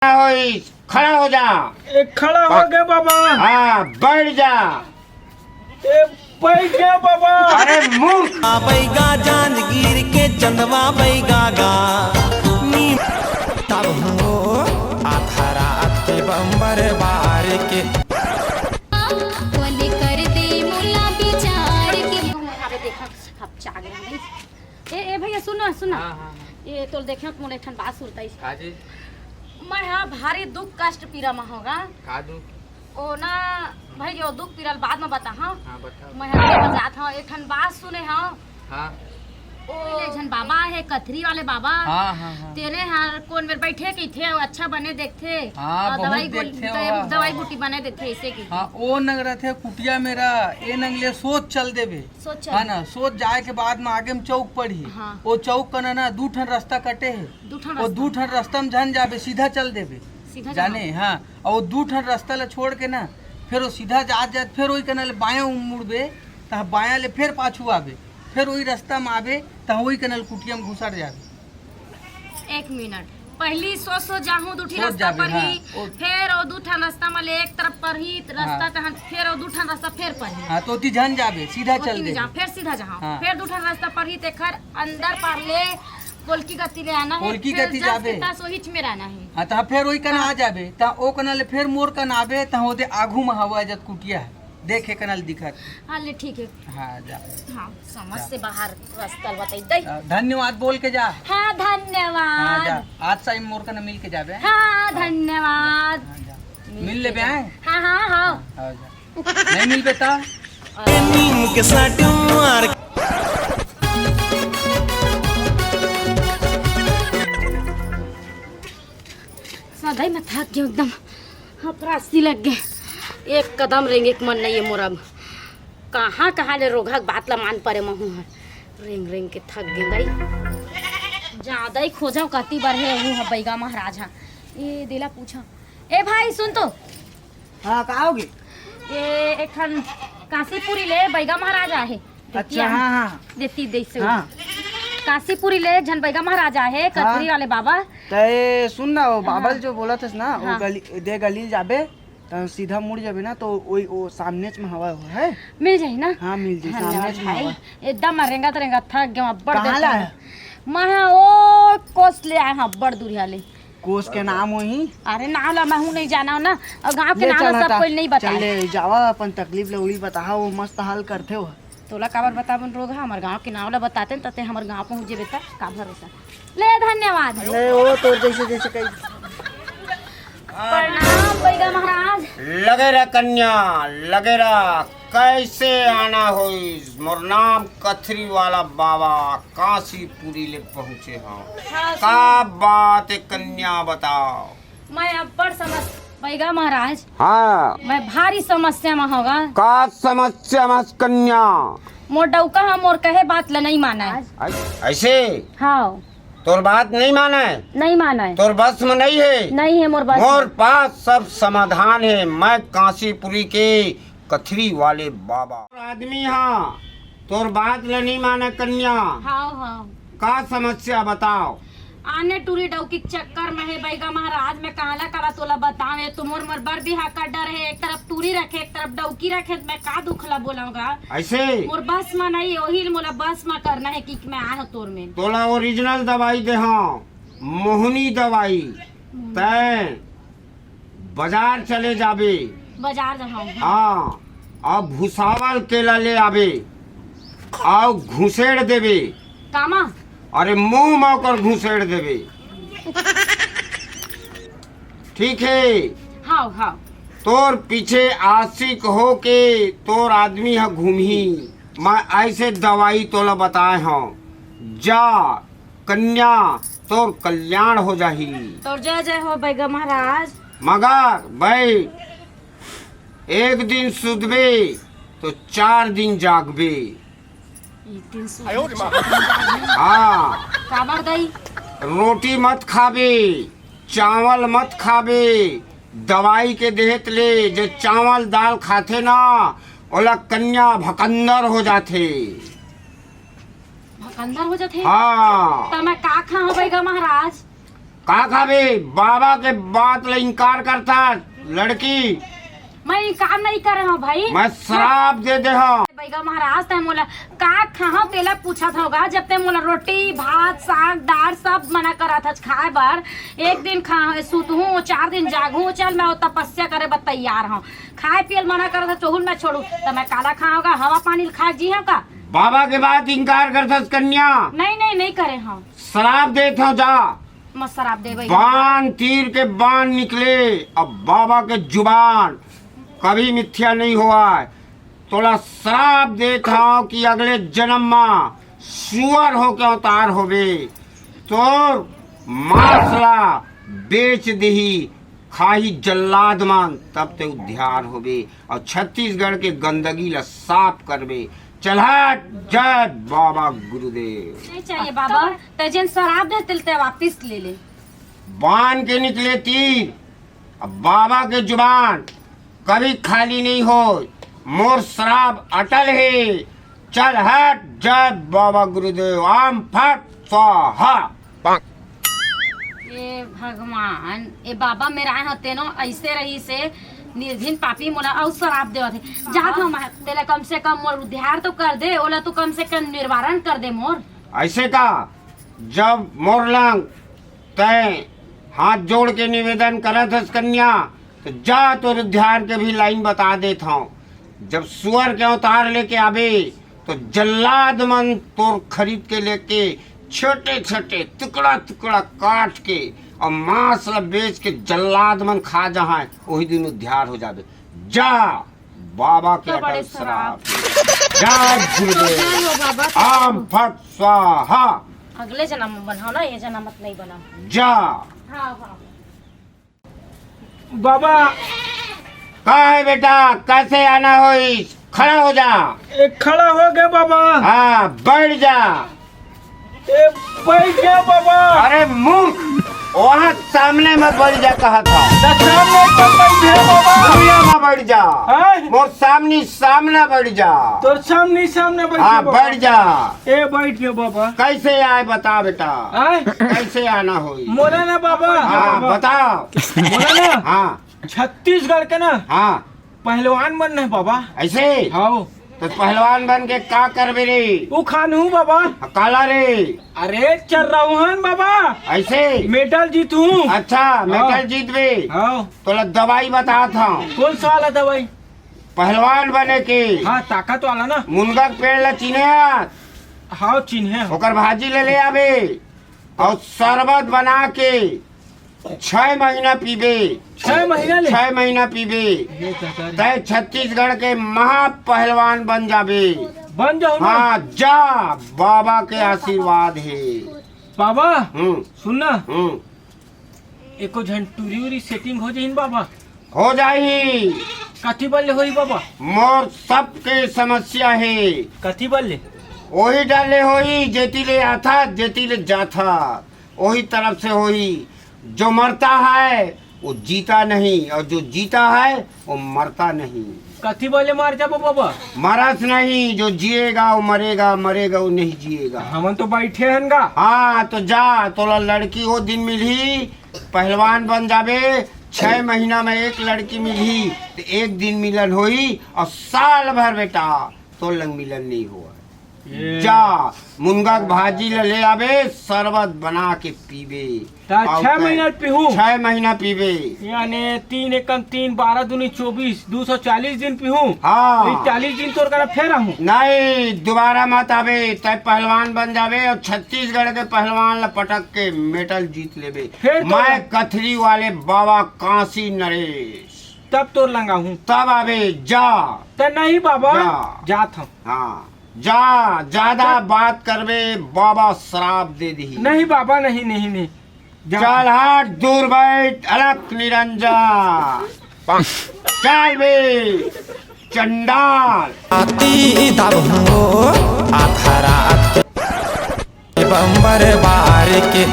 खड़ा हो जा। खड़ा हो गया बाबा। हाँ बैठ जा। बैठ गया बाबा। अरे मूर्ख बैगा जांजगीर के चंदवा बैगा गा नी तब हो आखरा के बम्बर बार के बोले कर दे मुला बिचार के अरे देखा अब चाग गई। ए भैया सुनो सुनो। ये तो देखो मोले ठन बात सुनता है काजी मैं हाँ भारी दुख कष्ट पीरा में होगा का दुख ओ ना भाई जो दुख पीरल बाद में बता। हाँ बताओ। मैं हाँ जात हूँ एक ठन बात सुने। हाँ हाँ ओ एक ठन बाबा है कथरी वाले बाबा। हाँ हाँ हाँ तेरे हर कौन मेरे बैठे की थे अच्छा बने देखते। हाँ, और बहुत दवाई देखते हो, हाँ, दवाई हाँ। बूटी बने देखते ऐसे की। हाँ ओ नंग रहे कुटिया मेरा ए नंगले सोच चल देवे सोच है ना। सोच जाए के बाद में आगे में चौक पड़ी। हाँ। वो चौक का ना दू ठन रास्ता कटे है। वो दू ठन रास्ता में जन जाबे सीधा चल देवे सीधा जाने। हाँ और वो दू ठन रास्ता ले छोड़ के ना फिर वो सीधा जात जात फिर वही कनाल बाया मुड़बे त बाया ले फिर पाछू आवे फिर वही रास्ता में आवे त वही कनाल कुटिया में घुसर जावे। एक मिनट पहली सो जाहूं दूठी सोच रास्ता जाबे, पर ही हाँ, फिर और दूठा रास्ता में ले एक तरफ पर ही रास्ता हाँ। तहन फिर और दूठा रास्ता फिर पर ही हाँ तो ती जन जावे सीधा चल ओती में दे। जा फिर सीधा जाऊं हाँ। फिर दूठा रास्ता पर ही तेखर अंदर पर ले कोलकी गति ले आना है। कोलकी फिर गति जस्ट जाबे। इतना सोहिच में रहना है। हाँ तो फिर वही कना आ जाबे त ओ कनाल फिर मोर कन आबे त होदे आगू में हवा जत कुटिया है देखे कनाल दिखत। हाँ ले ठीक है। हाँ जा। हाँ समझ से बाहर रास्ता बताई दे। धन्यवाद बोल के जा। हाँ हाँ जा धन्यवाद। आज साई मोर कना मिल के जाबे। हाँ धन्यवाद। हाँ, जा। मिल ले बे आए। हाँ हाँ हाँ हाँ जा। नहीं मिल बेटा नीम के साथ मार सदाई में थक गया एकदम। हाँ प्रासी लग गए। एक कदम रेंगे के मन नहीं है मोरा। कहाँ कहाँ ले रोघक बात ला मान परे महू है। रेंग रेंग के थक गए दाई। ज्यादा ही खोजा कती बार है वो बैगा महाराज। हाँ ये दिला पूछा। ए भाई सुन तो। हाँ कहा होगी। ये एक ठन काशीपुरी ले बैगा महाराजा है। अच्छा हाँ हाँ देती दे से हाँ। काशीपुरी ले झन बैगा महाराजा है कथरी वाले बाबा। तो सुन ना वो बाबा जो बोला था ना वो हाँ। गली जाबे तो सीधा मुड़ जाबे ना तो वही वो सामने में हवा है। मिल जाए ना। हाँ मिल जाए धन्यवाद सामने में भाई हवा। एकदम रेंगा तरेंगा थक गया बड़ कहाँ देर ला तक। है? मैं ओ कोस ले आए हाँ बड़ दूरिया ले। कोस के नाम वही अरे नाम ला मैं हूँ नहीं जाना ना और गांव के ले नाम ला सब कोई नहीं बताए। चले जावा अपन तकलीफ ले उड़ी बता वो मस्त हाल करते हो। तोला काबर बतावन रोग है हमारे गांव के नाम ला बताते न तते हमारे गांव पहुँच जेबे तक का भरोसा। ले धन्यवाद। ले वो तो जैसे जैसे कहीं प्रणाम बैगा महाराज। लगे रह कन्या लगे रह। कैसे आना हुई मोर नाम कथरी वाला बाबा काशीपुरी ले पहुँचे हाँ। हाँ, का बात है कन्या बताओ। मैं अब बड़ समझ बैगा महाराज। हाँ मैं भारी समस्या में होगा। का समस्या मस कन्या। मोर डौका हम मोर कहे बात ला नहीं माना है। ऐसे हाँ तोर बात नहीं माना है। नहीं माना है। तोर बस में नहीं है। नहीं है मोर बात। मोर पास सब समाधान है। मैं काशीपुरी के कथरी वाले बाबा आदमी हाँ। तोर बात ले नहीं माने कन्या। हाँ हाँ का समस्या बताओ। आने टूरी डौकी चक्कर में है बैगा महाराज। मैं काला काला तोला बतावे तो मोर मोर बर बिहा का डर है। एक तरफ टूरी रखे एक तरफ डौकी रखे मैं का दुखला बोलाऊंगा। ऐसे मोर बस में नहीं वही मोला बस में करना है कि मैं आया तोर में। तोला ओरिजिनल दवाई दे हाँ मोहनी दवाई। तै बाजार चले जाबे। बाजार जाऊँ हाँ अब भूसावल केला ले आबे और घुसेड़ देबे। कामा अरे मुंह में कर घुसेड़ देबे। ठीक है। हाँ हाँ तोर पीछे आशिक हो के तोर आदमी है घूमी। मैं ऐसे दवाई तोला बताए हूँ। जा कन्या तोर कल्याण हो जाही। तो जय जय हो बैगा महाराज। मगर भाई एक दिन सुधबे तो 4 दिन जागबे। एक दिन हाँ काबर दई रोटी मत खाबे चावल मत खाबे। दवाई के देहत ले जो चावल दाल खाते ना ओला कन्या भकंदर हो जाते। भकंदर हो जाते। हाँ तो मैं का खा हो बैगा महाराज। का खाबे बाबा के बात ले इनकार करता लड़की मैं काम नहीं करे हूँ भाई। मैं शराब दे दे हाँ बैगा महाराज ते मोला का खाओ तेला पूछत होगा जब ते मोला रोटी भात साग दाल सब मना करा था खाए बार। एक दिन खा सुतहूँ 4 दिन जागूँ चल मैं तपस्या करे बस तैयार हूँ। खाए पियल मना करा था चोहुल मैं छोड़ू तो मैं काला खाऊंगा हवा पानी खा जी है का। बाबा के बात इनकार करता कन्या। नहीं करे हम शराब देता हूँ जा मत शराब दे बाण तीर के बाण निकले अब बाबा के जुबान कभी मिथ्या नहीं हुआ है। तोला श्राप देता हूँ कि अगले जन्म में सुअर हो के अवतार होवे तो मासला बेच दही खाही जल्लाद मान तब ते उद्धार होवे और छत्तीसगढ़ के गंदगी ला साफ करवे। चलहट जय बाबा गुरुदेव। नहीं चाहिए बाबा तेजन शराब दे तिलते वापिस ले ले। बाण के निकले तीर अब बाबा के जुबान कभी खाली नहीं हो मोर शराब अटल है। चल हट जय बाबा गुरुदेव आम फट स्वाहा। ए भगवान ए बाबा मेरा होते नो ऐसे रही से निर्धन पापी मोला और शराब देवत है जा तो तेला कम से कम मोर उद्धार तो कर दे ओला तू कम से कम निवारण कर दे मोर। ऐसे का जब मोर लंग तय हाथ जोड़ के निवेदन करत हस कन्या तो जा तो उद्धार के भी लाइन बता देता हूँ। जब सुअर के अवतार लेके आवे तो जल्लाद मन तोर खरीद के लेके छोटे छोटे टुकड़ा टुकड़ा काट के और मांस ला बेच के जल्लाद मन खा जहाँ वही दिन उद्धार हो जावे। जा बाबा के तो बड़े अटल श्राप जा गुरुदेव आम फट स्वाहा। अगले जन्म में बनाओ ना ये जन्म मत नहीं बनाओ जा हाँ हाँ। बाबा का है बेटा कैसे आना हो खड़ा हो जा। एक खड़ा हो गया बाबा। हाँ बैठ जा। ए बैठ गया बाबा। अरे मूर्ख वहाँ सामने में बैठ जा कहा था। सामने तो बैठे बाबा। दुनिया में बैठ जा हैं? मोर सामने बैठ जा। तो सामने बैठ हाँ बैठ जा। ए बैठ गया बाबा। कैसे आए बता बेटा आए कैसे आना हो। मोला ना बाबा। हाँ बताओ। मोला ना हाँ छत्तीसगढ़ के ना हाँ पहलवान बनना है बाबा। ऐसे हाँ तो पहलवान बन के का करबे रे। वो खान हूँ बाबा। काला रे अरे चल रहा हूँ बाबा। ऐसे मेडल जीतू। अच्छा मेडल जीतबे हाँ तो दवाई बता था कौन सा वाला दवाई। पहलवान बने के हाँ ताकत वाला ना। मुनगा के पेड़ ला चिन्हे हाँ चिन्ह ओकर भाजी ले आवे और शरबत बना के 6 महीना पीबे। 6 महीना ले 6 महीना पीबे तय छत्तीसगढ़ के महा पहलवान बन जाबे। बन जाओ ना। हाँ जा बाबा के आशीर्वाद है। बाबा हम्म सुनना हम्म एको झंटूरी उरी सेटिंग हो जाइन बाबा। हो जाही। कथी बल्ले होई बाबा। मोर सबके समस्या है कथी बल्ले। वही डाले होई जेती ले आता जेती ले जाता वही तरफ से होई। जो मरता है वो जीता नहीं और जो जीता है वो मरता नहीं। कथी बल्ले मार जाबो बाबा। मरस नहीं जो जिएगा वो मरेगा मरेगा वो नहीं जिएगा। हमन तो बैठे हन गा। हाँ तो जा तोला लड़की वो दिन मिली पहलवान बन जाबे। 6 महीना में एक लड़की मिली तो एक दिन मिलन होई और साल भर बेटा तो लंग मिलन नहीं हुआ। जा मुनगा के भाजी ले आवे शरबत बना के पीबे। 6 महीना पीहू। 6 महीना पीबे यानी 3 एकम 3 12 दूनी 24 240 दिन पीहू। हाँ 40 दिन तोर करा फेर आहू। नहीं दोबारा मत आवे तय पहलवान बन जावे और छत्तीसगढ़ के पहलवान ला पटक के मेडल जीत लेबे। फिर तो मैं कथरी वाले बाबा काशी नरेश तब तोर लंगा हूँ तब आवे जा। तो नहीं बाबा जा। जात हम। हाँ जा ज्यादा बात करबे बाबा श्राप दे दी। नहीं बाबा नहीं चल हाथ दूर बैठ अलग निरंजन चल बे चंडाल। आती तब हो आधा रात के बम्बर बार के